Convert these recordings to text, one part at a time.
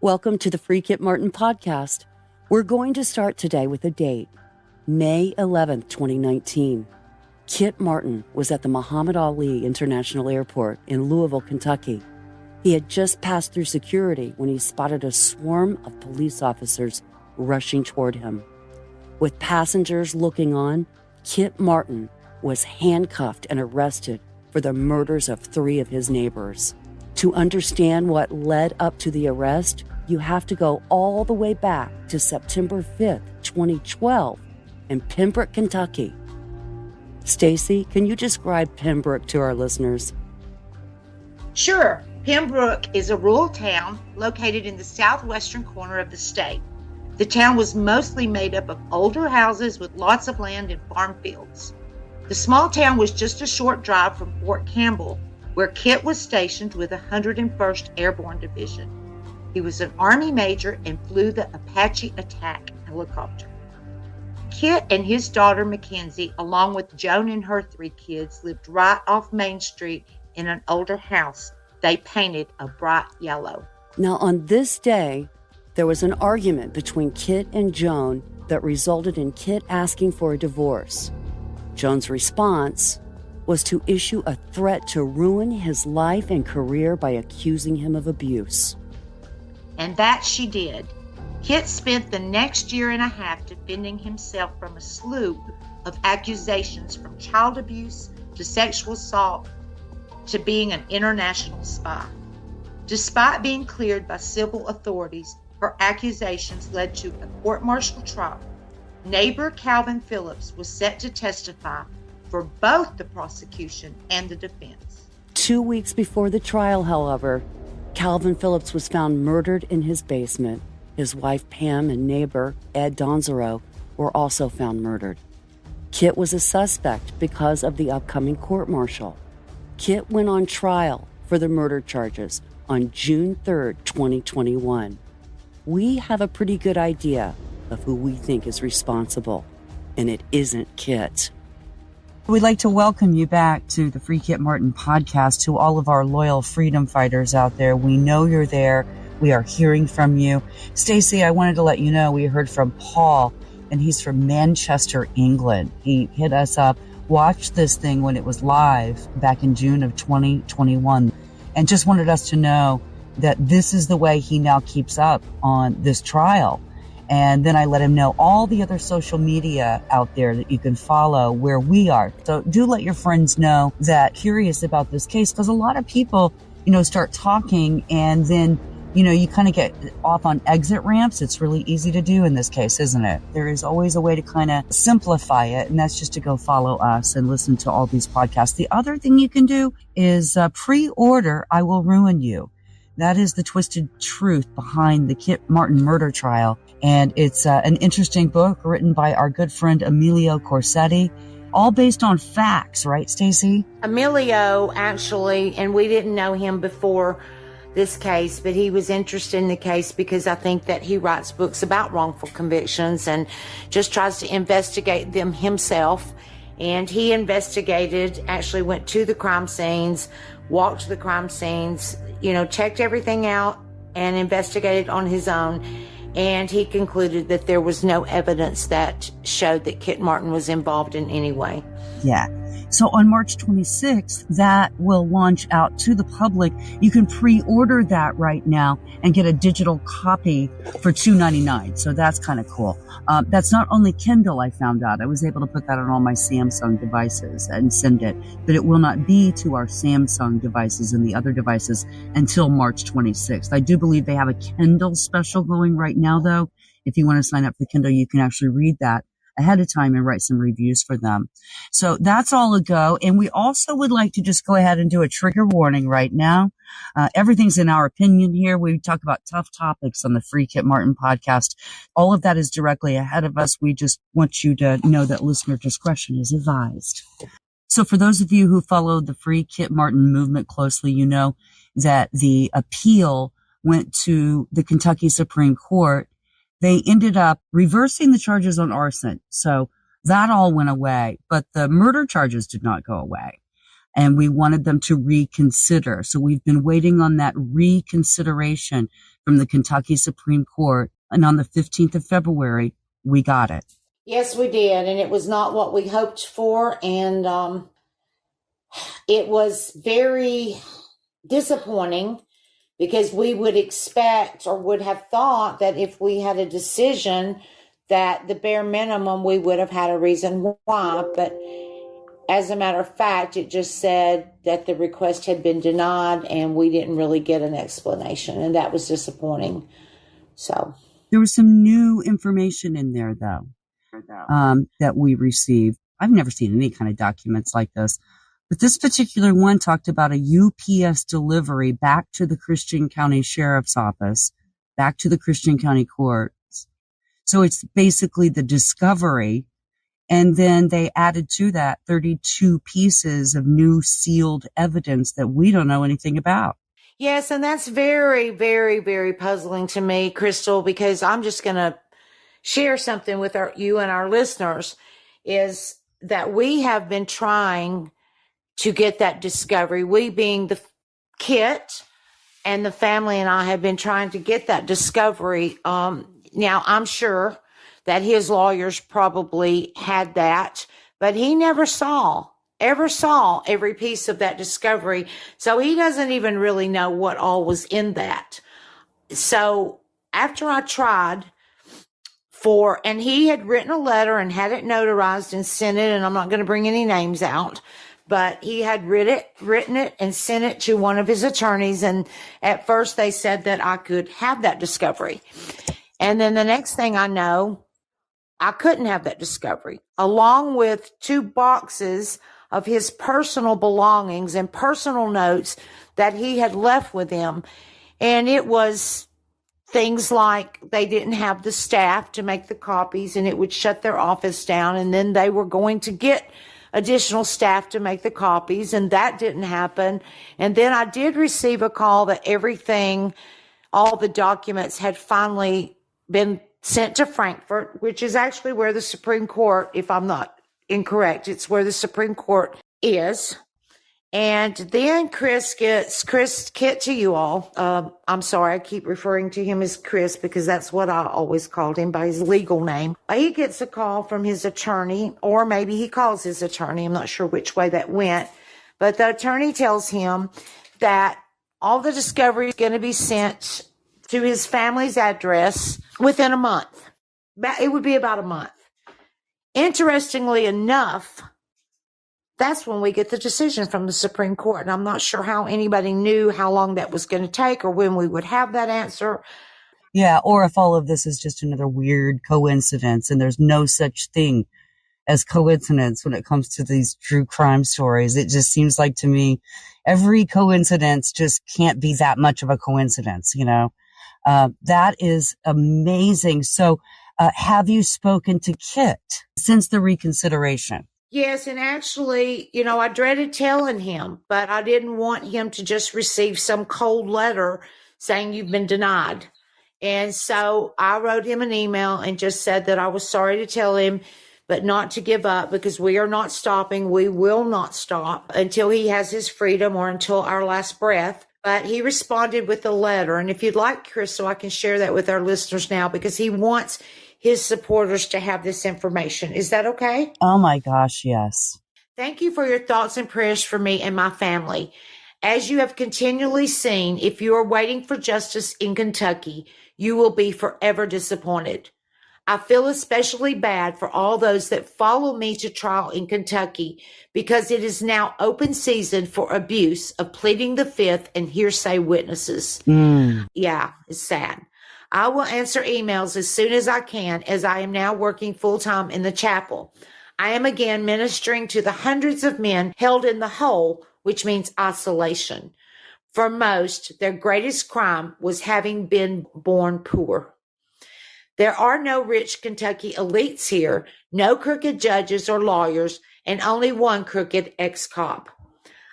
Welcome to the Free Kit Martin podcast. We're going to start today with a date, May 11th, 2019. Kit Martin was at the Muhammad Ali International Airport in Louisville, Kentucky. He had just passed through security when he spotted a swarm of police officers rushing toward him. With passengers looking on, Kit Martin was handcuffed and arrested for the murders of 3 of his neighbors. To understand what led up to the arrest, you have to go all the way back to September 5th, 2012 in Pembroke, Kentucky. Stacy, can you describe Pembroke to our listeners? Sure. Pembroke is a rural town located in the southwestern corner of the state. The town was mostly made up of older houses with lots of land and farm fields. The small town was just a short drive from Fort Campbell, where Kit was stationed with the 101st Airborne Division. He was an Army major and flew the Apache attack helicopter. Kit and his daughter Mackenzie, along with Joan and her 3 kids, lived right off Main Street in an older house they painted a bright yellow. Now, on this day, there was an argument between Kit and Joan that resulted in Kit asking for a divorce. Joan's response was to issue a threat to ruin his life and career by accusing him of abuse. And that she did. Kit spent the next year and a half defending himself from a slew of accusations, from child abuse to sexual assault to being an international spy. Despite being cleared by civil authorities, her accusations led to a court-martial trial. Neighbor Calvin Phillips was set to testify for both the prosecution and the defense. 2 weeks before the trial, however, Calvin Phillips was found murdered in his basement. His wife Pam and neighbor Ed Donzero were also found murdered. Kit was a suspect because of the upcoming court-martial. Kit went on trial for the murder charges on June 3rd, 2021. We have a pretty good idea of who we think is responsible, and it isn't Kit. We'd like to welcome you back to the Free Kit Martin podcast, to all of our loyal freedom fighters out there. We know you're there. We are hearing from you. Stacy, I wanted to let you know we heard from Paul, and he's from Manchester, England. He hit us up, watched this thing when it was live back in June of 2021, and just wanted us to know that this is the way he now keeps up on this trial. And then I let him know all the other social media out there that you can follow where we are. So do let your friends know that curious about this case, because a lot of people, start talking and then, you kind of get off on exit ramps. It's really easy to do in this case, isn't it? There is always a way to kind of simplify it, and that's just to go follow us and listen to all these podcasts. The other thing you can do is pre-order I Will Ruin You. That is the twisted truth behind the Kit Martin murder trial. And it's an interesting book written by our good friend Emilio Corsetti, all based on facts, right, Stacy? Emilio, actually, and we didn't know him before this case, but he was interested in the case because I think that he writes books about wrongful convictions and just tries to investigate them himself. And he investigated, actually went to the crime scenes, walked the crime scenes, checked everything out and investigated on his own. And he concluded that there was no evidence that showed that Kit Martin was involved in any way. Yeah. So on March 26th, that will launch out to the public. You can pre-order that right now and get a digital copy for $2.99. So that's kind of cool. That's not only Kindle, I found out. I was able to put that on all my Samsung devices and send it, but it will not be to our Samsung devices and the other devices until March 26th. I do believe they have a Kindle special going right now, though. If you want to sign up for Kindle, you can actually read that ahead of time and write some reviews for them. So that's all a go. And we also would like to just go ahead and do a trigger warning right now. Everything's in our opinion here. We talk about tough topics on the Free Kit Martin podcast. All of that is directly ahead of us. We just want you to know that listener discretion is advised. So for those of you who followed the Free Kit Martin movement closely, you know that the appeal went to the Kentucky Supreme Court. They ended up reversing the charges on arson. So that all went away, but the murder charges did not go away. and we wanted them to reconsider. So we've been waiting on that reconsideration from the Kentucky Supreme Court. And on the 15th of February, we got it. Yes, we did. And it was not what we hoped for. And it was very disappointing because we would expect or would have thought that if we had a decision that the bare minimum, we would have had a reason why. But as a matter of fact, it just said that the request had been denied and we didn't really get an explanation. And that was disappointing. So there was some new information in there, though, that we received. I've never seen any kind of documents like this. But this particular one talked about a UPS delivery back to the Christian County Sheriff's Office, back to the Christian County Courts. So it's basically the discovery. And then they added to that 32 pieces of new sealed evidence that we don't know anything about. Yes, and that's very, very, very puzzling to me, Crystal, because I'm just going to share something with you and our listeners, is that we have been trying to get that discovery. We being the Kit and the family and I have been trying to get that discovery. Now, I'm sure that his lawyers probably had that, but he never ever saw every piece of that discovery. So he doesn't even really know what all was in that. So after I tried and he had written a letter and had it notarized and sent it, and I'm not going to bring any names out, but he had written it and sent it to one of his attorneys. And at first they said that I could have that discovery. And then the next thing I know, I couldn't have that discovery, along with 2 boxes of his personal belongings and personal notes that he had left with him. And it was things like they didn't have the staff to make the copies and it would shut their office down. And then they were going to get additional staff to make the copies, and that didn't happen. And then I did receive a call that all the documents had finally been sent to Frankfurt, which is actually where the Supreme Court, if I'm not incorrect, it's where the Supreme Court is. And then Kit to you all. I'm sorry, I keep referring to him as Chris because that's what I always called him by his legal name. He gets a call from his attorney, or maybe he calls his attorney. I'm not sure which way that went. But the attorney tells him that all the discovery is going to be sent to his family's address within a month. It would be about a month. Interestingly enough, that's when we get the decision from the Supreme Court. And I'm not sure how anybody knew how long that was going to take or when we would have that answer. Yeah, or if all of this is just another weird coincidence and there's no such thing as coincidence when it comes to these true crime stories. It just seems like to me, every coincidence just can't be that much of a coincidence, you know? That is amazing. So, have you spoken to Kit since the reconsideration? Yes, and actually, I dreaded telling him, but I didn't want him to just receive some cold letter saying you've been denied. And so I wrote him an email and just said that I was sorry to tell him, but not to give up because we are not stopping. We will not stop until he has his freedom or until our last breath. But he responded with a letter. And if you'd like, Crystal, I can share that with our listeners now because he wants his supporters to have this information. Is that okay? Oh my gosh, yes. Thank you for your thoughts and prayers for me and my family. As you have continually seen, if you are waiting for justice in Kentucky, you will be forever disappointed. I feel especially bad for all those that follow me to trial in Kentucky because it is now open season for abuse of pleading the fifth and hearsay witnesses. Yeah, it's sad. I will answer emails as soon as I can, as I am now working full-time in the chapel. I am again ministering to the hundreds of men held in the hole, which means isolation. For most, their greatest crime was having been born poor. There are no rich Kentucky elites here, no crooked judges or lawyers, and only one crooked ex-cop.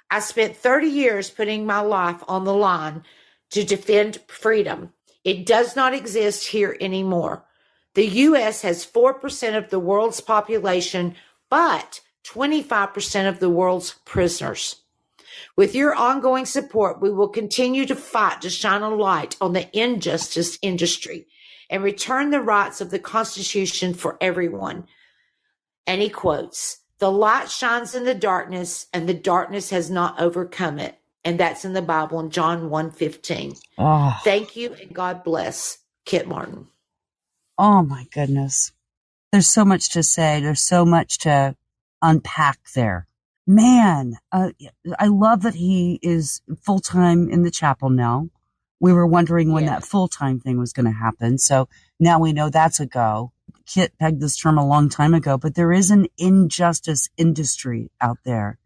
I spent 30 years putting my life on the line to defend freedom. It does not exist here anymore. The U.S. has 4% of the world's population, but 25% of the world's prisoners. With your ongoing support, we will continue to fight to shine a light on the injustice industry and return the rights of the Constitution for everyone. And he quotes, "The light shines in the darkness, and the darkness has not overcome it." And that's in the Bible in John 1:15. Oh, Thank you, and God bless Kit Martin. oh my goodness. There's so much to say. There's so much to unpack there. Man, I love that he is full-time in the chapel now. We were wondering when that full-time thing was going to happen. So now we know that's a go. Kit pegged this term a long time ago, but there is an injustice industry out there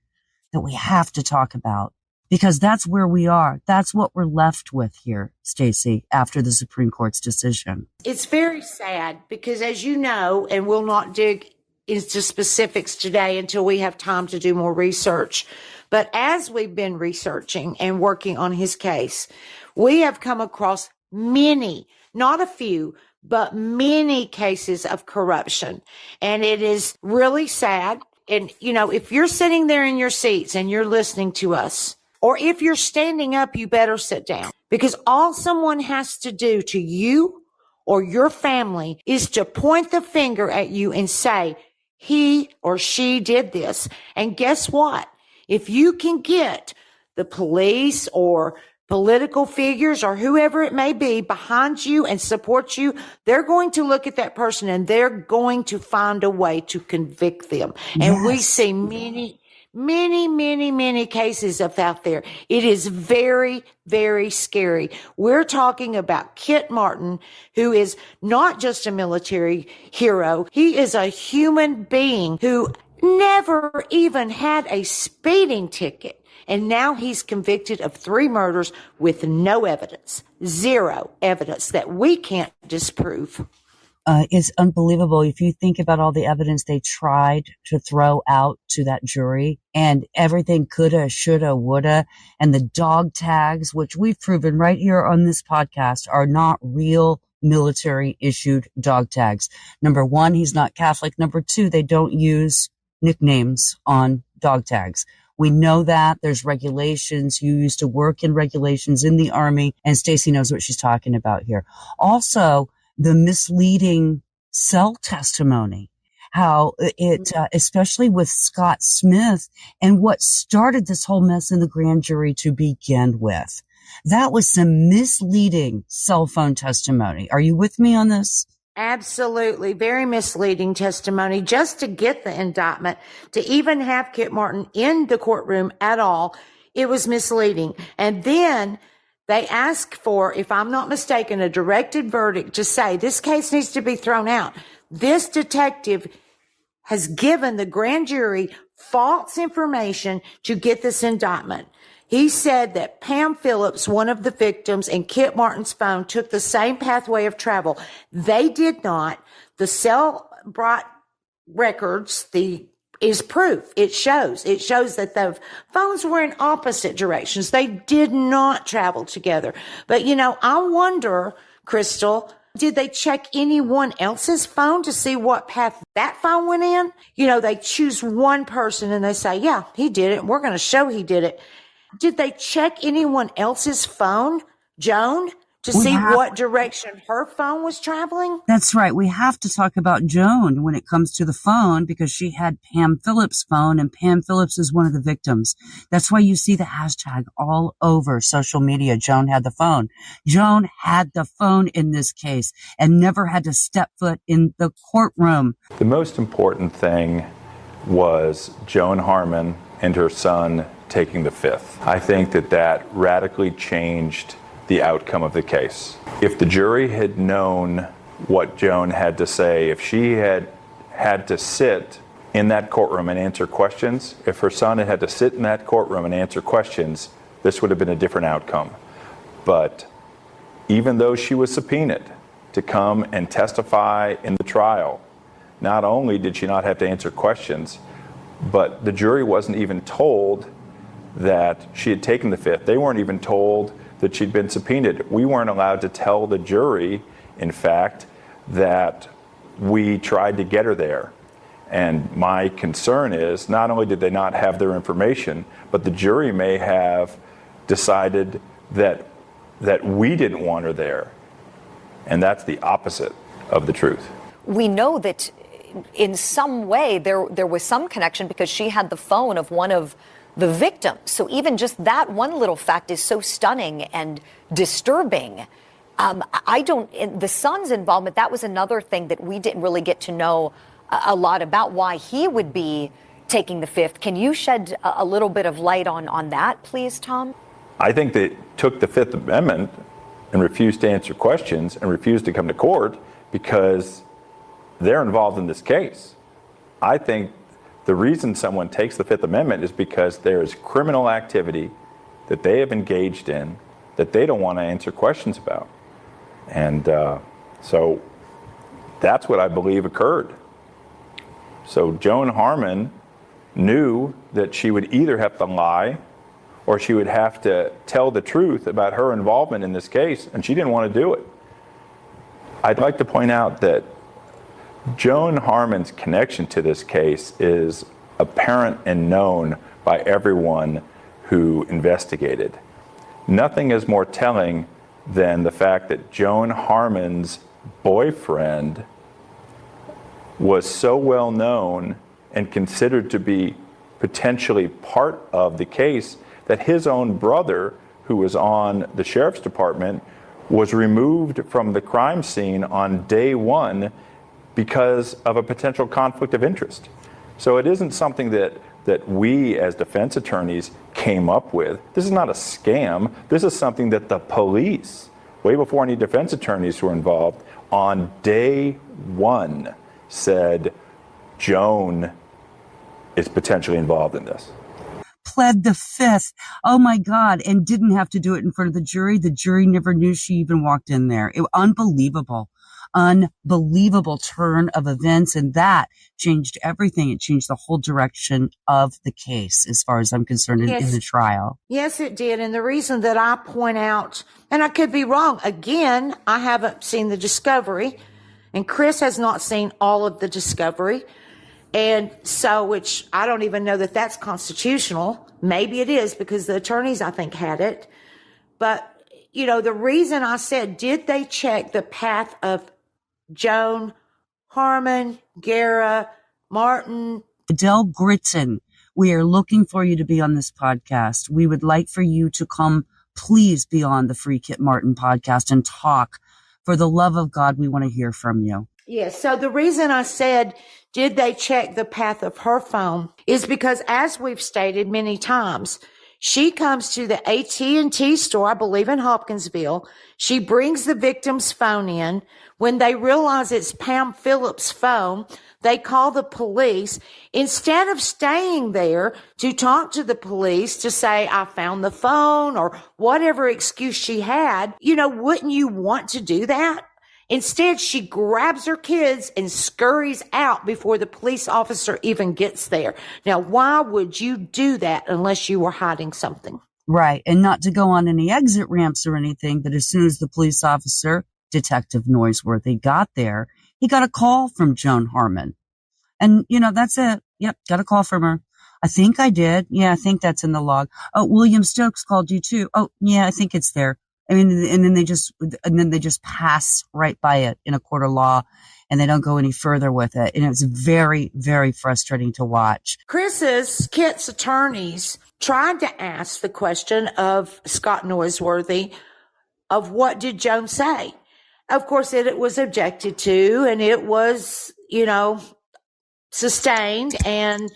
that we have to talk about because that's where we are. That's what we're left with here, Stacey, after the Supreme Court's decision. It's very sad because, as you know, and we'll not dig into specifics today until we have time to do more research. But as we've been researching and working on his case, we have come across many, not a few, but many cases of corruption. And it is really sad. And, you know, if you're sitting there in your seats and you're listening to us, or if you're standing up, you better sit down, because all someone has to do to you or your family is to point the finger at you and say, he or she did this. And guess what? If you can get the police or political figures or whoever it may be behind you and support you, they're going to look at that person and they're going to find a way to convict them. And we see many cases of out there. It is very, very scary. We're talking about Kit Martin, who is not just a military hero. He is a human being who never even had a speeding ticket. And now he's convicted of 3 murders with no evidence, 0 evidence that we can't disprove. It's unbelievable if you think about all the evidence they tried to throw out to that jury and everything coulda, shoulda, woulda, and the dog tags, which we've proven right here on this podcast are not real military issued dog tags. Number 1, he's not Catholic. Number 2, they don't use nicknames on dog tags. We know that there's regulations. You used to work in regulations in the Army, and Stacey knows what she's talking about here. Also, the misleading cell testimony, how it, especially with Scott Smith and what started this whole mess in the grand jury to begin with. That was some misleading cell phone testimony. Are you with me on this? Absolutely. Very misleading testimony just to get the indictment, to even have Kit Martin in the courtroom at all. It was misleading. And then they asked for, if I'm not mistaken, a directed verdict to say this case needs to be thrown out. This detective has given the grand jury false information to get this indictment. He said that Pam Phillips, one of the victims, and Kit Martin's phone took the same pathway of travel. They did not. The cell brought records, is proof. It shows that the phones were in opposite directions. They did not travel together. But, you know, I wonder, Crystal, did they check anyone else's phone to see what path that phone went in? You know, they choose one person and they say, yeah, he did it. We're going to show he did it. Did they check anyone else's phone, Joan, to see what direction her phone was traveling? That's right. We have to talk about Joan when it comes to the phone because she had Pam Phillips' phone, and Pam Phillips is one of the victims. That's why you see the hashtag all over social media. Joan had the phone. Joan had the phone in this case and never had to step foot in the courtroom. The most important thing was Joan Harmon and her son taking the fifth. I think that radically changed the outcome of the case. If the jury had known what Joan had to say, if she had to sit in that courtroom and answer questions, if her son had to sit in that courtroom and answer questions, this would have been a different outcome. But even though she was subpoenaed to come and testify in the trial, not only did she not have to answer questions, but the jury wasn't even told that she had taken the fifth. They weren't even told that she'd been subpoenaed. We weren't allowed to tell the jury, in fact, that we tried to get her there. And my concern is not only did they not have their information, but the jury may have decided that we didn't want her there. And that's the opposite of the truth. We know that in some way there was some connection because she had the phone of one of the victims. So even just that one little fact is so stunning and disturbing. The son's involvement, that was another thing that we didn't really get to know a lot about, why he would be taking the fifth. Can you shed a little bit of light on that, please, Tom? I think they took the Fifth Amendment and refused to answer questions and refused to come to court because they're involved in this case. I think the reason someone takes the Fifth Amendment is because there is criminal activity that they have engaged in that they don't want to answer questions about. And so that's what I believe occurred. So Joan Harmon knew that she would either have to lie or she would have to tell the truth about her involvement in this case, and she didn't want to do it. I'd like to point out that Joan Harmon's connection to this case is apparent and known by everyone who investigated. Nothing is more telling than the fact that Joan Harmon's boyfriend was so well known and considered to be potentially part of the case that his own brother, who was on the sheriff's department, was removed from the crime scene on day one because of a potential conflict of interest. So it isn't something that we as defense attorneys came up with. This is not a scam. This is something that the police, way before any defense attorneys were involved, on day one said Joan is potentially involved in this. Pled the fifth. Oh my God. And didn't have to do it in front of the jury. The jury never knew she even walked in there. Unbelievable turn of events. And that changed everything. It changed the whole direction of the case, as far as I'm concerned, in the trial. Yes, it did. And the reason that I point out, and I could be wrong, again, I haven't seen the discovery, and Chris has not seen all of the discovery. And so, which I don't even know that that's constitutional. Maybe it is, because the attorneys, I think, had it. But, the reason I said, did they check the path of Joan Harmon, Gara, Martin? Adele Gritton, we are looking for you to be on this podcast. We would like for you to come, please, be on the Free Kit Martin podcast and talk. For the love of God, we want to hear from you. Yes. So the reason I said, did they check the path of her phone, is because, as we've stated many times, she comes to the AT&T store, I believe in Hopkinsville. She brings the victim's phone in. When they realize it's Pam Phillips' phone, they call the police. Instead of staying there to talk to the police to say, I found the phone, or whatever excuse she had, wouldn't you want to do that? Instead, she grabs her kids and scurries out before the police officer even gets there. Now, why would you do that unless you were hiding something? Right. And not to go on any exit ramps or anything, but as soon as the police officer, Detective Noiseworthy, got there, he got a call from Joan Harmon. And, that's it. Yep, got a call from her. I think I did. Yeah, I think that's in the log. Oh, William Stokes called you too. Oh, yeah, I think it's there. I mean, and then they just pass right by it in a court of law, and they don't go any further with it. And it's very, very frustrating to watch. Kit's attorneys tried to ask the question of Scott Noiseworthy of what did Joan say? Of course, it was objected to, and it was, sustained, and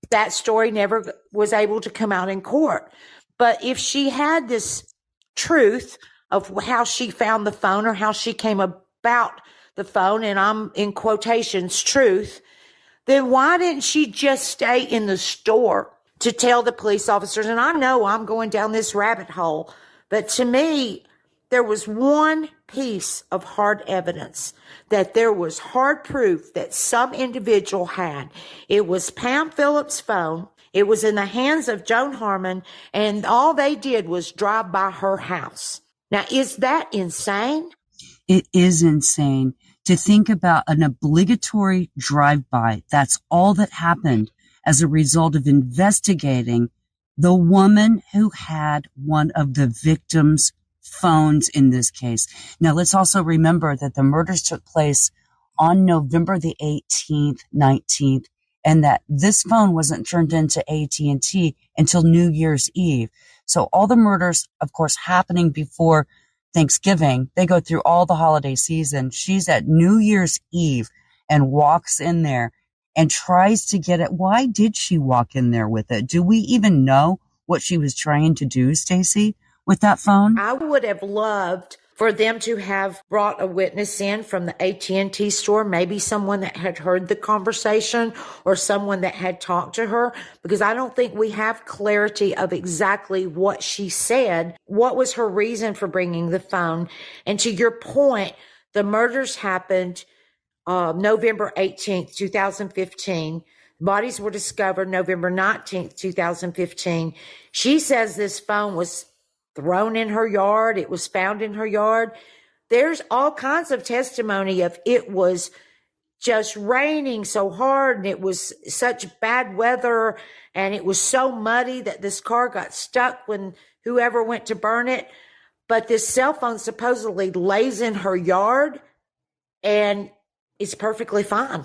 that story never was able to come out in court. But if she had this truth of how she found the phone or how she came about the phone, and I'm in quotations, truth, then why didn't she just stay in the store to tell the police officers? And I know I'm going down this rabbit hole, but to me, there was one piece of hard evidence that there was hard proof that some individual had. It was Pam Phillips' phone. It was in the hands of Joan Harmon, and all they did was drive by her house. Now, is that insane? It is insane to think about an obligatory drive-by. That's all that happened as a result of investigating the woman who had one of the victims' phones in this case. Now, let's also remember that the murders took place on November the 18th, 19th, and that this phone wasn't turned into AT&T until New Year's Eve. So all the murders, of course, happening before Thanksgiving, they go through all the holiday season. She's at New Year's Eve and walks in there and tries to get it. Why did she walk in there with it? Do we even know what she was trying to do, Stacey, with that phone? I would have loved for them to have brought a witness in from the AT&T store, maybe someone that had heard the conversation or someone that had talked to her, because I don't think we have clarity of exactly what she said. What was her reason for bringing the phone? And to your point, the murders happened November 18th, 2015. Bodies were discovered November 19th, 2015. She says this phone was thrown in her yard. It was found in her yard. There's all kinds of testimony of it was just raining so hard and it was such bad weather and it was so muddy that this car got stuck when whoever went to burn it. But this cell phone supposedly lays in her yard and it's perfectly fine.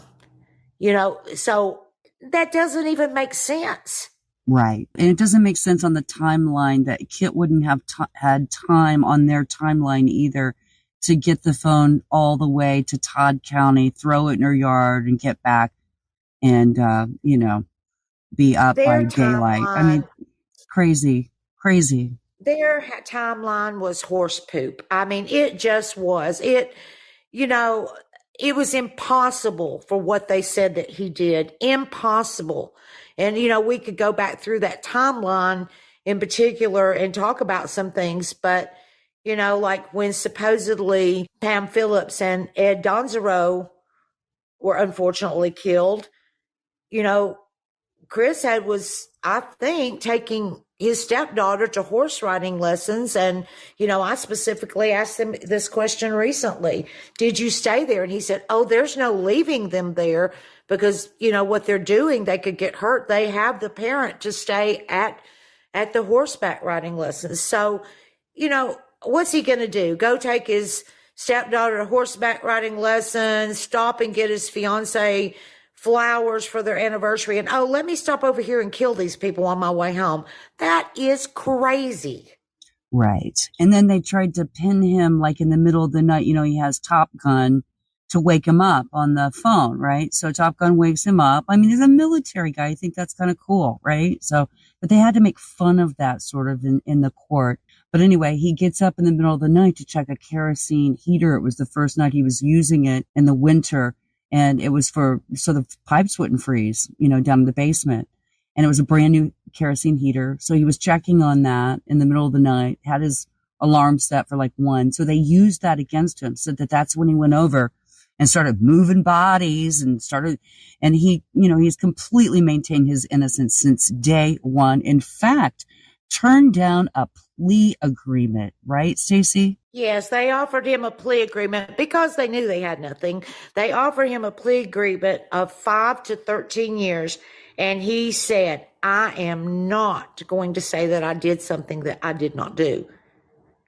So that doesn't even make sense. Right. And it doesn't make sense on the timeline that Kit wouldn't have had time on their timeline either to get the phone all the way to Todd County, throw it in her yard and get back and, be up by daylight. I mean, crazy. Their timeline was horse poop. I mean, it just was. It was impossible for what they said that he did. Impossible. And, we could go back through that timeline in particular and talk about some things. But, like when supposedly Pam Phillips and Ed Donzero were unfortunately killed, Chris was, I think, taking his stepdaughter to horse riding lessons. And, I specifically asked him this question recently. Did you stay there? And he said, oh, there's no leaving them there because, what they're doing, they could get hurt. They have the parent to stay at the horseback riding lessons. So, what's he going to do? Go take his stepdaughter to horseback riding lessons, stop and get his fiance flowers for their anniversary, and let me stop over here and kill these people on my way home. That is crazy. Right. And then they tried to pin him like in the middle of the night. He has Top Gun to wake him up on the phone, right? So Top Gun wakes him up. I mean, he's a military guy. I think that's kind of cool, right? So, but they had to make fun of that sort of in the court. But anyway, he gets up in the middle of the night to check a kerosene heater. It was the first night he was using it in the winter. And it was so the pipes wouldn't freeze, down in the basement. And it was a brand new kerosene heater. So he was checking on that in the middle of the night, had his alarm set for like 1. So they used that against him. So that's when he went over and started moving bodies and he, he's completely maintained his innocence since day one. In fact, turned down a plea agreement, right, Stacey? Yes, they offered him a plea agreement because they knew they had nothing. They offered him a plea agreement of 5 to 13 years. And he said, I am not going to say that I did something that I did not do.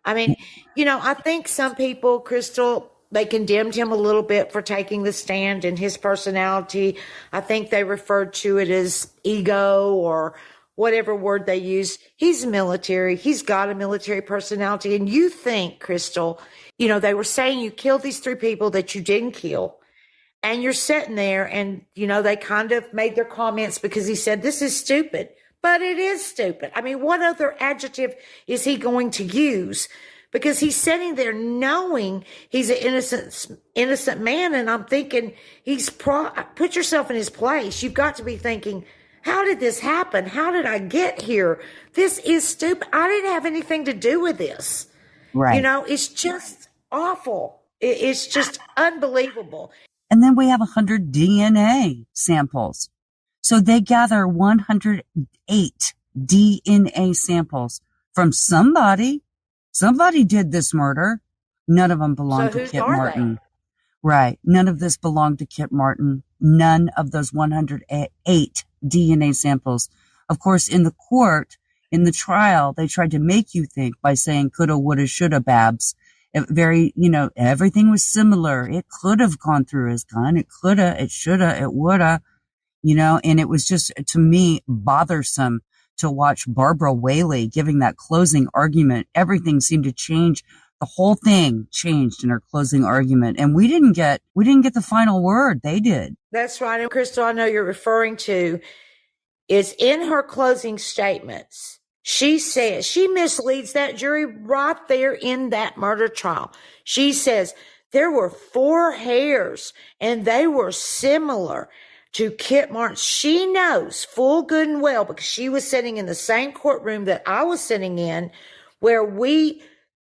I mean, I think some people, Crystal, they condemned him a little bit for taking the stand and his personality. I think they referred to it as ego or whatever word they use. He's military. He's got a military personality. And you think, Crystal, they were saying you killed these 3 people that you didn't kill. And you're sitting there and, they kind of made their comments because he said, this is stupid. But it is stupid. I mean, what other adjective is he going to use? Because he's sitting there knowing he's an innocent man. And I'm thinking, put yourself in his place. You've got to be thinking, how did this happen? How did I get here? This is stupid. I didn't have anything to do with this. Right. It's just awful. It's just unbelievable. And then we have 100 DNA samples. So they gather 108 DNA samples from somebody. Somebody did this murder. None of them belonged So to whose Kit are Martin. Right. None of this belonged to Kit Martin. None of those 108 DNA samples. Of course, in the court, in the trial, they tried to make you think by saying coulda, woulda, shoulda, Babs. Everything was similar. It could have gone through his gun. It coulda, it shoulda, it woulda, and it was just, to me, bothersome to watch Barbara Whaley giving that closing argument. Everything seemed to change. The whole thing changed in her closing argument, and we didn't get the final word. They did. That's right. And Crystal, I know you're referring to is in her closing statements. She says she misleads that jury right there in that murder trial. She says there were 4 hairs and they were similar to Kit Martin. She knows full good and well, because she was sitting in the same courtroom that I was sitting in, where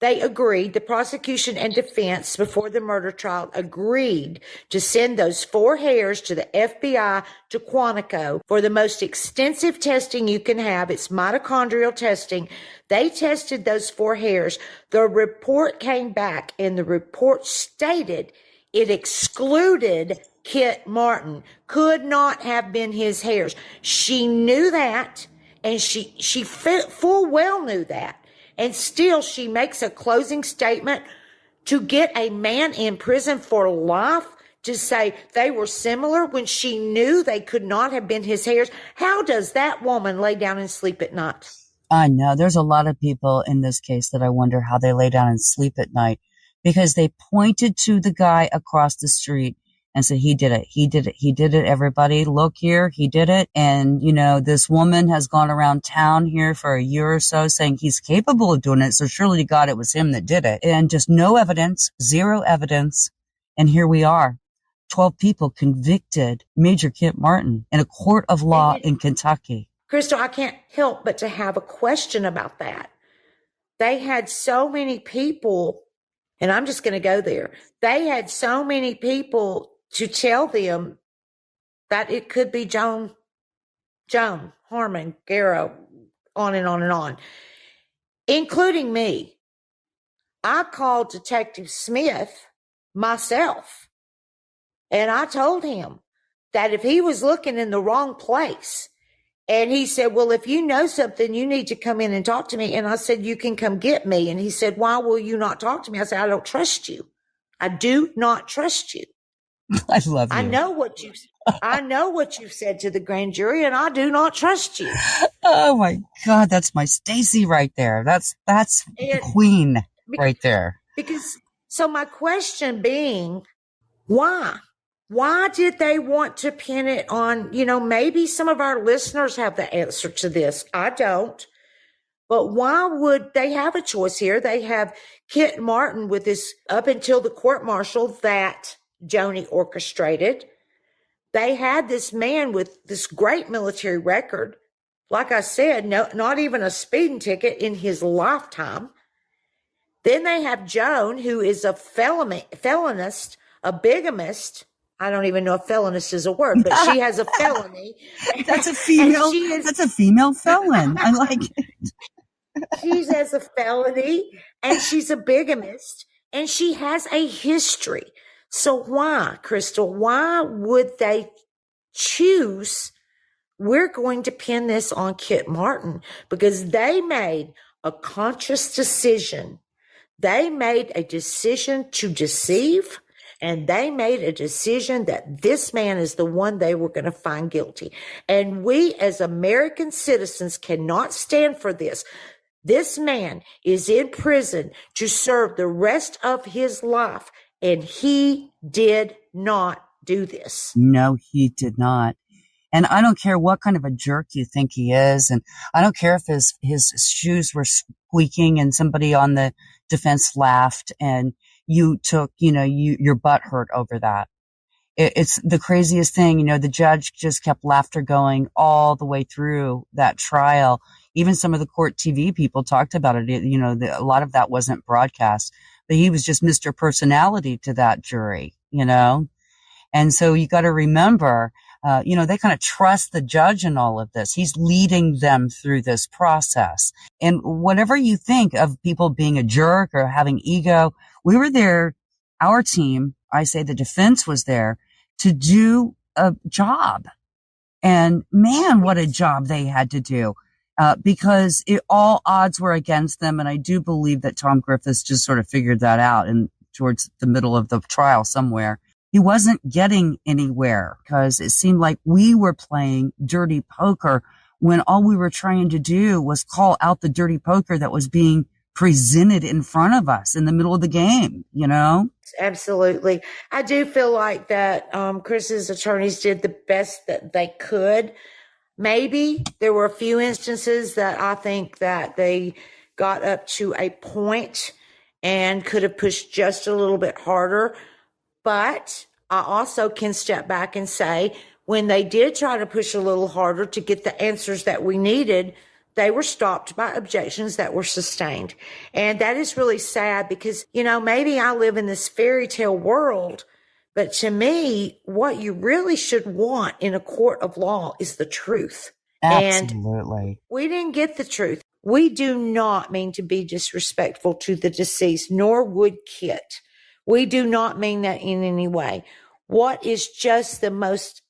they agreed, the prosecution and defense before the murder trial agreed to send those 4 hairs to the FBI to Quantico for the most extensive testing you can have. It's mitochondrial testing. They tested those 4 hairs. The report came back, and the report stated it excluded Kit Martin, could not have been his hairs. She knew that, and she full well knew that. And still she makes a closing statement to get a man in prison for life to say they were similar when she knew they could not have been his hairs. How does that woman lay down and sleep at night? I know there's a lot of people in this case that I wonder how they lay down and sleep at night, because they pointed to the guy across the street and said, he did it, everybody. Look here, he did it. And, this woman has gone around town here for a year or so saying he's capable of doing it. So surely to God, it was him that did it. And just no evidence, zero evidence. And here we are, 12 people convicted Major Kit Martin in a court of law in Kentucky. Crystal, I can't help but to have a question about that. They had so many people, and I'm just going to go there. They had so many people to tell them that it could be Joan, Harmon, Garrow, on and on and on, including me. I called Detective Smith myself, and I told him that if he was looking in the wrong place, and he said, well, if you know something, you need to come in and talk to me. And I said, you can come get me. And he said, why will you not talk to me? I said, I don't trust you. I do not trust you. I love you. I know what you've said to the grand jury, and I do not trust you. Oh my God, that's my Stacy right there. That's the queen right there. So my question being, why? Why did they want to pin it on, maybe some of our listeners have the answer to this. I don't. But why would they have a choice here? They have Kit Martin with this up until the court martial that Joni orchestrated. They had this man with this great military record. Like I said, not even a speeding ticket in his lifetime. Then they have Joan, who is a felonist, a bigamist. I don't even know if felonist is a word, but she has a felony. That's a female. That's a female felon. I like it. She has a felony, and she's a bigamist, and she has a history. So why, Crystal, why would they choose, we're going to pin this on Kit Martin? Because they made a conscious decision. They made a decision to deceive, and they made a decision that this man is the one they were going to find guilty. And we as American citizens cannot stand for this. This man is in prison to serve the rest of his life, and he did not do this. No, he did not. And I don't care what kind of a jerk you think he is. And I don't care if his shoes were squeaking and somebody on the defense laughed and you took, your butt hurt over that. It's the craziest thing. The judge just kept laughter going all the way through that trial. Even some of the court TV people talked about it. A lot of that wasn't broadcast, but he was just Mr. Personality to that jury, And so you got to remember, they kind of trust the judge in all of this. He's leading them through this process. And whatever you think of people being a jerk or having ego, We were there, our team, I say the defense was there to do a job. And man, what a job they had to do. Because all odds were against them. And I do believe that Tom Griffiths just sort of figured that out and towards the middle of the trial somewhere. He wasn't getting anywhere because it seemed like we were playing dirty poker when all we were trying to do was call out the dirty poker that was being presented in front of us in the middle of the game, you know? Absolutely. I do feel like that Chris's attorneys did the best that they could. Maybe there were a few instances that I think that they got up to a point and could have pushed just a little bit harder. But I also can step back and say when they did try to push a little harder to get the answers that we needed, they were stopped by objections that were sustained. And that is really sad because, you know, maybe I live in this fairy tale world, but to me, what you really should want in a court of law is the truth. Absolutely. And we didn't get the truth. We do not mean to be disrespectful to the deceased, nor would Kit. We do not mean that in any way. What is just the most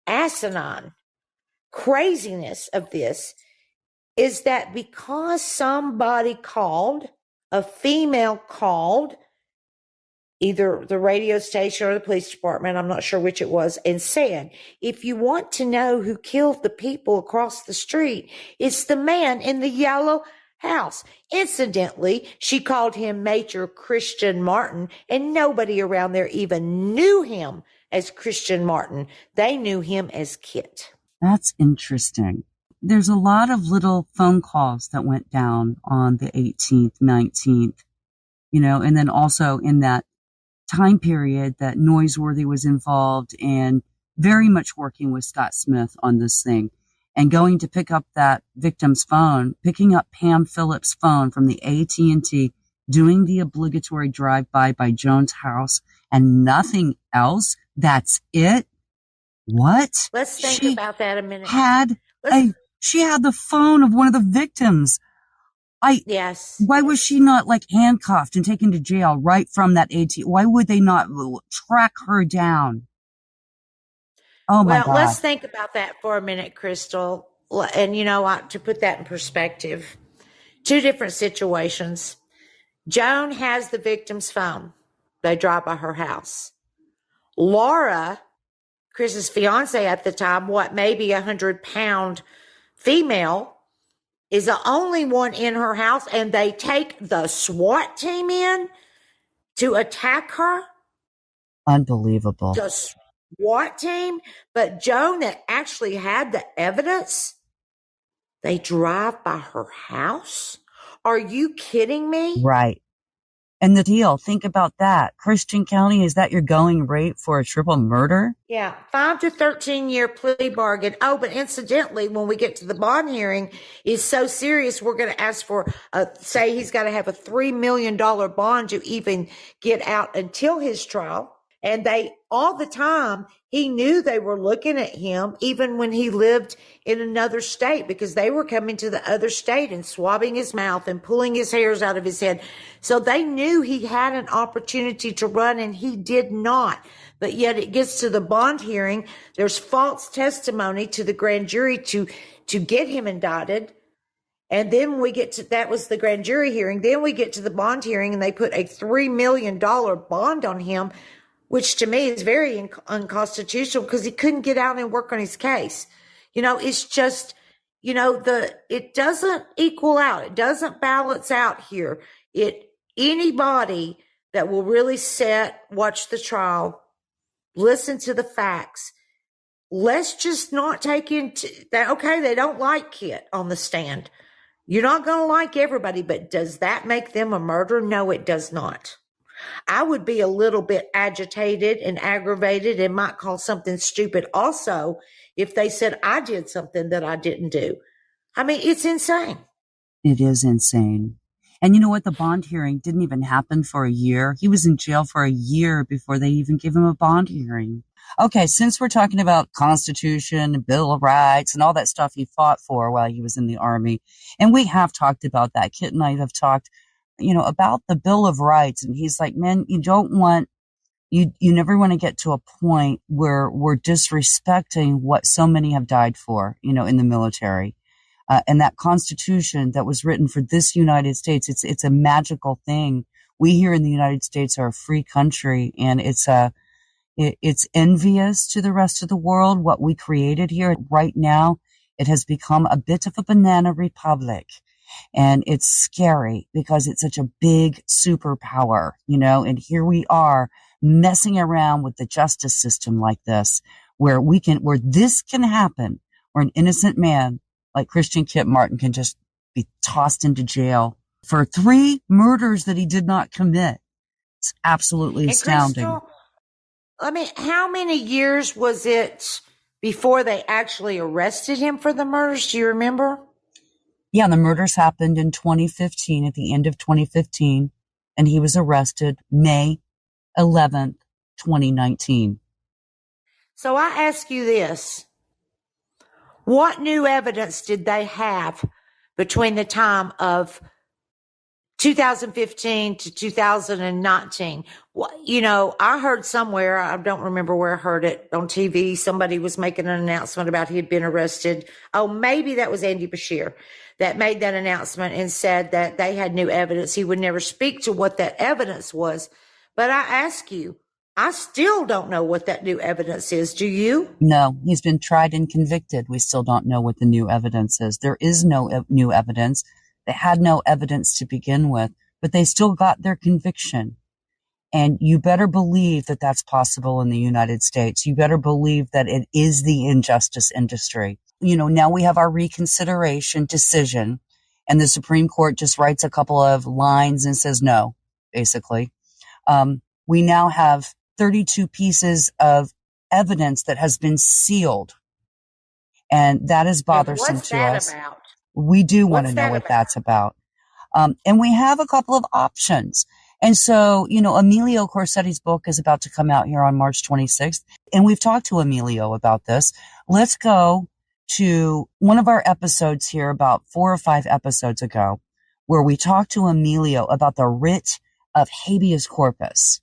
asinine craziness of this is that because somebody called, a female called, either the radio station or the police department, I'm not sure which it was, and said, if you want to know who killed the people across the street, it's the man in the yellow house. Incidentally, she called him Major Christian Martin, and nobody around there even knew him as Christian Martin. They knew him as Kit. That's interesting. There's a lot of little phone calls that went down on the 18th, 19th, you know, and then also in that time period that Noiseworthy was involved and very much working with Scott Smith on this thing and going to pick up that victim's phone, picking up Pam Phillips' phone from the AT&T, doing the obligatory drive-by Joan's house and nothing else. That's it. What? Let's think about that a minute. She had the phone of one of the victims. Yes. Why was she not like handcuffed and taken to jail right from that AT? Why would they not track her down? Oh my God. Well, let's think about that for a minute, Crystal. And you know, to put that in perspective, two different situations. Joan has the victim's phone. They drive by her house. Laura, Chris's fiance at the time, maybe 100-pound female, is the only one in her house, and they take the SWAT team in to attack her. Unbelievable. The SWAT team, but Joan that actually had the evidence, they drive by her house? Are you kidding me? Right. And the deal, think about that. Christian County, is that your going rate for a triple murder? Yeah, 5 to 13-year plea bargain. Oh, but incidentally, when we get to the bond hearing, is so serious, we're going to ask for, say he's got to have a $3 million bond to even get out until his trial. And all the time, he knew they were looking at him, even when he lived in another state, because they were coming to the other state and swabbing his mouth and pulling his hairs out of his head. So they knew he had an opportunity to run, and he did not. But yet it gets to the bond hearing. There's false testimony to the grand jury to get him indicted. And then we get to, that was the grand jury hearing. Then we get to the bond hearing, and they put a $3 million bond on him, which to me is very unconstitutional because he couldn't get out and work on his case. You know, it's just, you know, it doesn't equal out. It doesn't balance out here. Anybody that will really watch the trial, listen to the facts. Let's just not take into that. Okay, they don't like Kit on the stand. You're not going to like everybody, but does that make them a murderer? No, it does not. I would be a little bit agitated and aggravated and might call something stupid also if they said I did something that I didn't do. I mean, it's insane. It is insane. And you know what? The bond hearing didn't even happen for a year. He was in jail for a year before they even gave him a bond hearing. Okay, since we're talking about Constitution, Bill of Rights, and all that stuff he fought for while he was in the Army, and we have talked about that. Kit and I have talked about the Bill of Rights. And he's like, man, you never want to get to a point where we're disrespecting what so many have died for, in the military. And that Constitution that was written for this United States, it's a magical thing. We here in the United States are a free country, and it's envious to the rest of the world what we created here. Right now, it has become a bit of a banana republic, and it's scary because it's such a big superpower, and here we are messing around with the justice system like this, where this can happen, where an innocent man like Christian Kit Martin can just be tossed into jail for 3 murders that he did not commit. It's absolutely astounding. Crystal, how many years was it before they actually arrested him for the murders? Do you remember? Yeah, the murders happened in 2015, at the end of 2015, and he was arrested May 11th, 2019. So I ask you this. What new evidence did they have between the time of 2015 to 2019? I heard somewhere, I don't remember where I heard it on TV, somebody was making an announcement about he had been arrested. Oh, maybe that was Andy Bashir that made that announcement and said that they had new evidence. He would never speak to what that evidence was. But I ask you, I still don't know what that new evidence is. Do you? No, he's been tried and convicted. We still don't know what the new evidence is. There is no new evidence. They had no evidence to begin with, but they still got their conviction. And you better believe that that's possible in the United States. You better believe that it is the injustice industry. Now we have our reconsideration decision, and the Supreme Court just writes a couple of lines and says no, basically. We now have 32 pieces of evidence that has been sealed. And that is bothersome to us. About? We do want to know what that's about. And we have a couple of options. And so, Emilio Corsetti's book is about to come out here on March 26th. And we've talked to Emilio about this. Let's go to one of our episodes here about 4 or 5 episodes ago, where we talked to Emilio about the writ of habeas corpus.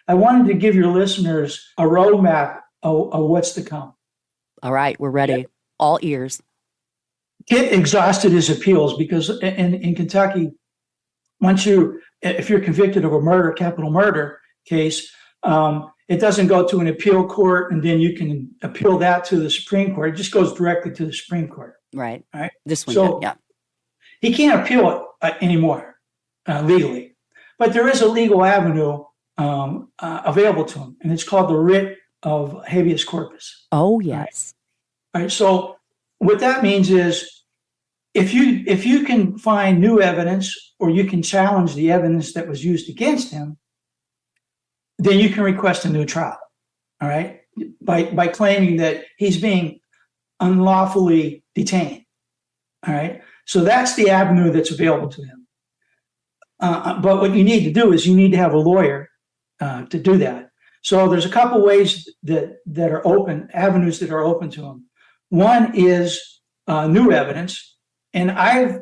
I wanted to give your listeners a roadmap of what's to come. All right, we're ready. All ears. Kit exhausted his appeals because in Kentucky, if you're convicted of a capital murder case, it doesn't go to an appeal court and then you can appeal that to the Supreme Court. It just goes directly to the Supreme Court. Right. All right. This one, so yeah. He can't appeal it anymore legally, but there is a legal avenue available to him, and it's called the writ of habeas corpus. Oh, yes. All right. So what that means is if you can find new evidence or you can challenge the evidence that was used against him, then you can request a new trial. All right. By claiming that he's being unlawfully detained. All right. So that's the avenue that's available to him. But what you need to do is you need to have a lawyer to do that. So there's a couple ways that are open, avenues that are open to him. One is new evidence, and I've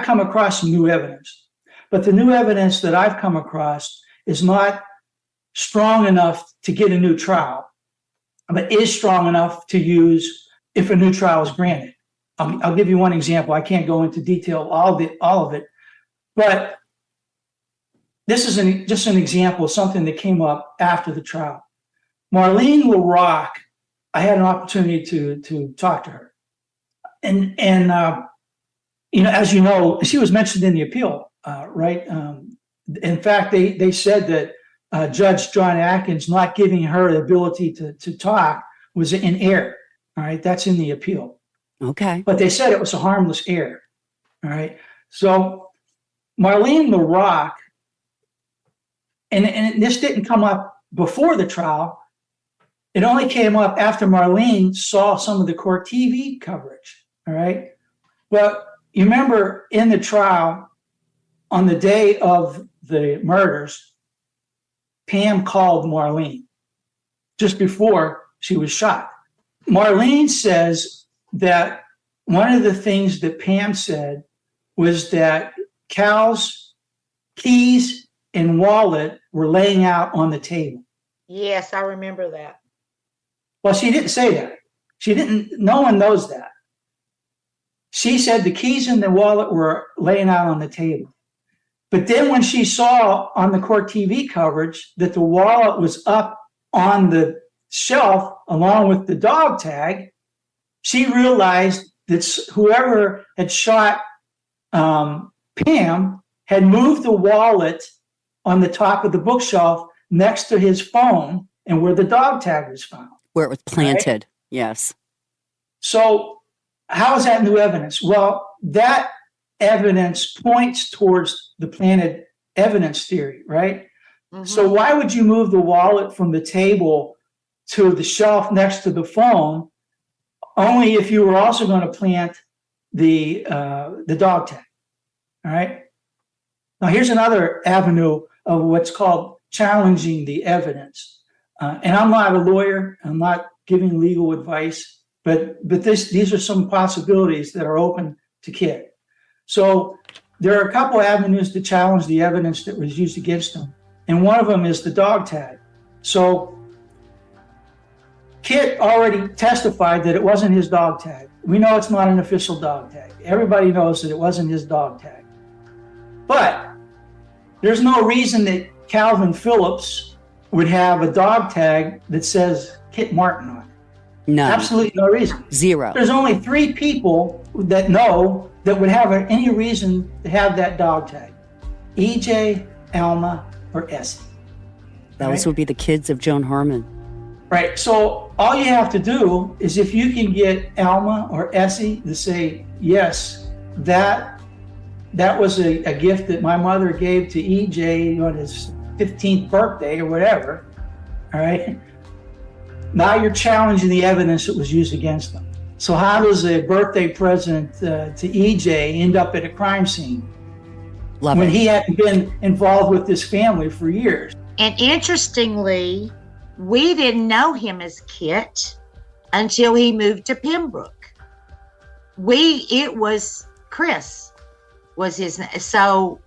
come across some new evidence, but the new evidence that I've come across is not strong enough to get a new trial, but is strong enough to use if a new trial is granted. I'll give you one example. I can't go into detail all of it, but this is just an example of something that came up after the trial. Marlene LaRock, I had an opportunity to talk to her, and as you know, she was mentioned in the appeal, right? In fact, they said that Judge John Atkins not giving her the ability to talk was in error. All right, that's in the appeal. Okay. But they said it was a harmless error. All right. So Marlene LaRock, and this didn't come up before the trial. It only came up after Marlene saw some of the court TV coverage. All right. Well, you remember in the trial, on the day of the murders, Pam called Marlene just before she was shot. Marlene says that one of the things that Pam said was that Cal's keys and wallet were laying out on the table. Yes, I remember that. Well, she didn't say that. No one knows that. She said the keys and the wallet were laying out on the table. But then when she saw on the court TV coverage that the wallet was up on the shelf along with the dog tag, she realized that whoever had shot Pam had moved the wallet on the top of the bookshelf next to his phone and where the dog tag was found. Where it was planted. Right? Yes. So how is that new evidence? Well, that evidence points towards the planted evidence theory, right? Mm-hmm. So why would you move the wallet from the table to the shelf next to the phone only if you were also going to plant the dog tag? All right. Now, here's another avenue of what's called challenging the evidence. And I'm not a lawyer. I'm not giving legal advice, but these are some possibilities that are open to Kit. So there are a couple avenues to challenge the evidence that was used against him. And one of them is the dog tag. So Kit already testified that it wasn't his dog tag. We know it's not an official dog tag. Everybody knows that it wasn't his dog tag. But there's no reason that Calvin Phillips would have a dog tag that says Kit Martin on it. None. Absolutely no reason. Zero. There's only 3 people that know that would have any reason to have that dog tag. EJ, Alma, or Essie. Those would be the kids of Joan Harmon. Right. So all you have to do is if you can get Alma or Essie to say, yes, that was a gift that my mother gave to EJ on his 15th birthday or whatever. All right. Now you're challenging the evidence that was used against them. So how does a birthday present to EJ end up at a crime scene when he hadn't been involved with this family for years? And interestingly, we didn't know him as Kit until he moved to Pembroke. It was Chris was his name. So,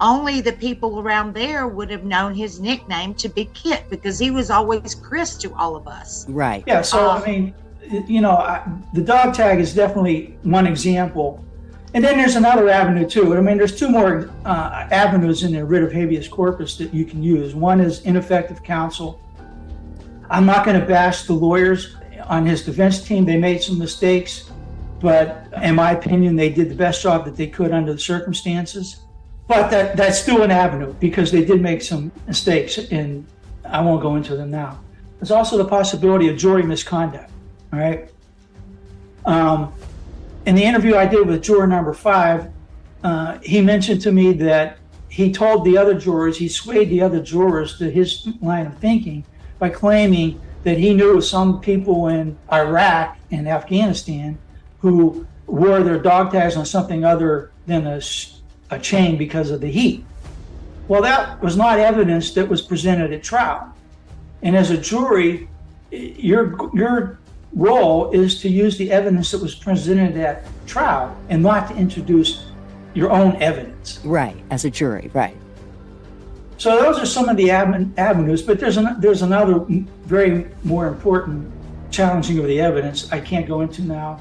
only the people around there would have known his nickname to be Kit because he was always Chris to all of us. Right. Yeah. So, the dog tag is definitely one example. And then there's another avenue too. There's 2 more avenues in the writ of habeas corpus that you can use. One is ineffective counsel. I'm not going to bash the lawyers on his defense team. They made some mistakes, but in my opinion, they did the best job that they could under the circumstances. But that's still an avenue because they did make some mistakes, and I won't go into them now. There's also the possibility of jury misconduct. All right. In the interview I did with juror number 5, he mentioned to me that he told the other jurors, he swayed the other jurors to his line of thinking by claiming that he knew some people in Iraq and Afghanistan who wore their dog tags on something other than a chain because of the heat. Well, that was not evidence that was presented at trial. And as a jury, your role is to use the evidence that was presented at trial and not to introduce your own evidence. Right, as a jury, right. So those are some of the avenues, but there's another very more important challenging of the evidence I can't go into now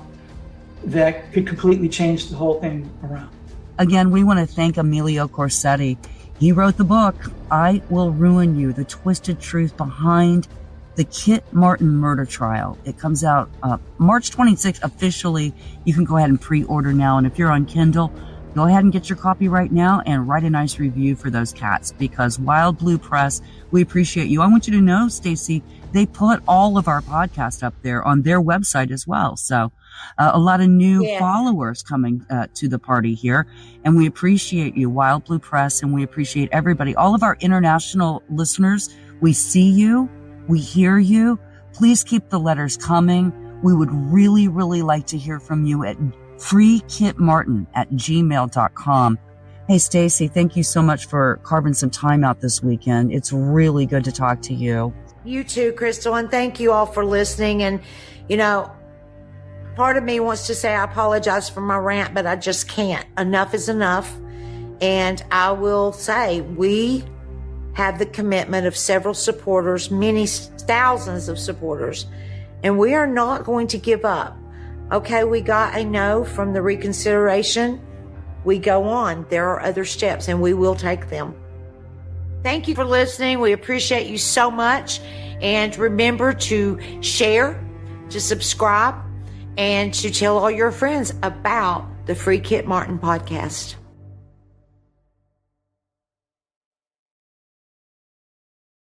that could completely change the whole thing around. Again, we want to thank Emilio Corsetti. He wrote the book, I Will Ruin You, The Twisted Truth Behind the Kit Martin Murder Trial. It comes out March 26th officially. You can go ahead and pre-order now. And if you're on Kindle, go ahead and get your copy right now and write a nice review for those cats because Wild Blue Press, we appreciate you. I want you to know, Stacy, they put all of our podcasts up there on their website as well. So a lot of new followers coming to the party here. And we appreciate you, Wild Blue Press, and we appreciate everybody. All of our international listeners, we see you. We hear you. Please keep the letters coming. We would really, really like to hear from you at freekitmartin@gmail.com. Hey, Stacy, thank you so much for carving some time out this weekend. It's really good to talk to you. You too, Crystal, and thank you all for listening. And, part of me wants to say I apologize for my rant, but I just can't. Enough is enough. And I will say, we have the commitment of several supporters, many thousands of supporters, and we are not going to give up. Okay, we got a no from the reconsideration. We go on. There are other steps, and we will take them. Thank you for listening. We appreciate you so much. And remember to share, to subscribe, and to tell all your friends about the Free Kit Martin podcast.